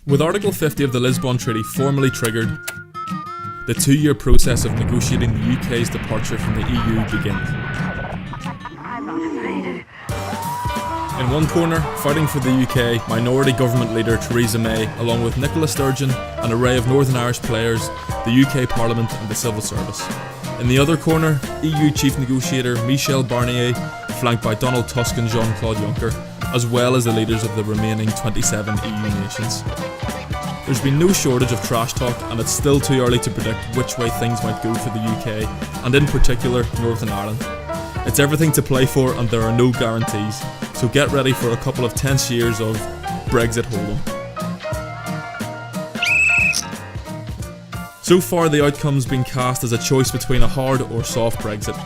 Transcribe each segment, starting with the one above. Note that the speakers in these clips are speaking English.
With Article 50 of the Lisbon Treaty formally triggered, the 2-year process of negotiating the UK's departure from the EU begins. In one corner, fighting for the UK, minority government leader Theresa May, along with Nicola Sturgeon, an array of Northern Irish players, the UK Parliament and the Civil Service. In the other corner, EU Chief Negotiator Michel Barnier, flanked by Donald Tusk and Jean-Claude Juncker, as well as the leaders of the remaining 27 EU nations. There's been no shortage of trash talk, and it's still too early to predict which way things might go for the UK, and in particular Northern Ireland. It's everything to play for and there are no guarantees, so get ready for a couple of tense years of Brexit Holdem. So far the outcome's been cast as a choice between a hard or soft Brexit.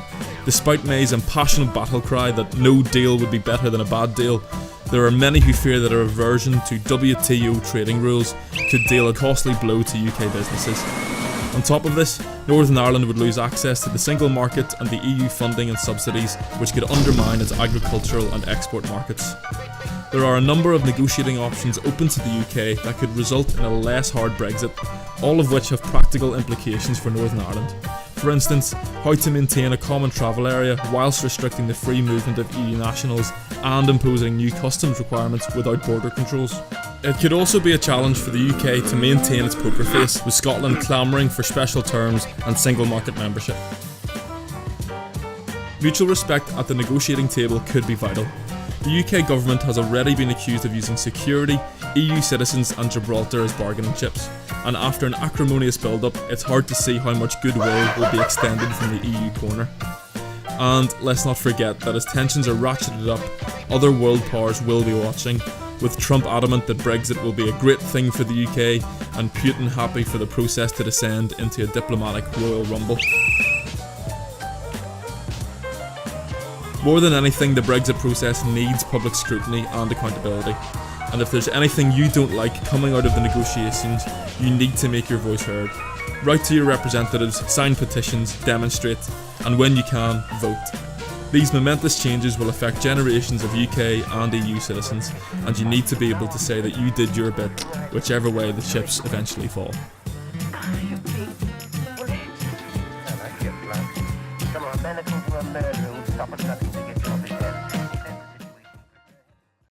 Despite May's impassioned battle cry that no deal would be better than a bad deal, there are many who fear that a reversion to WTO trading rules could deal a costly blow to UK businesses. On top of this, Northern Ireland would lose access to the single market and the EU funding and subsidies, which could undermine its agricultural and export markets. There are a number of negotiating options open to the UK that could result in a less hard Brexit, all of which have practical implications for Northern Ireland. For instance, how to maintain a common travel area whilst restricting the free movement of EU nationals and imposing new customs requirements without border controls. It could also be a challenge for the UK to maintain its poker face, with Scotland clamouring for special terms and single market membership. Mutual respect at the negotiating table could be vital. The UK government has already been accused of using security, EU citizens and Gibraltar as bargaining chips, and after an acrimonious build-up, it's hard to see how much goodwill will be extended from the EU corner. And let's not forget that as tensions are ratcheted up, other world powers will be watching, with Trump adamant that Brexit will be a great thing for the UK and Putin happy for the process to descend into a diplomatic royal rumble. More than anything, the Brexit process needs public scrutiny and accountability. And if there's anything you don't like coming out of the negotiations, you need to make your voice heard. Write to your representatives, sign petitions, demonstrate, and when you can, vote. These momentous changes will affect generations of UK and EU citizens, and you need to be able to say that you did your bit, whichever way the chips eventually fall. Come on, man, it's a murder. Stop it, nothing.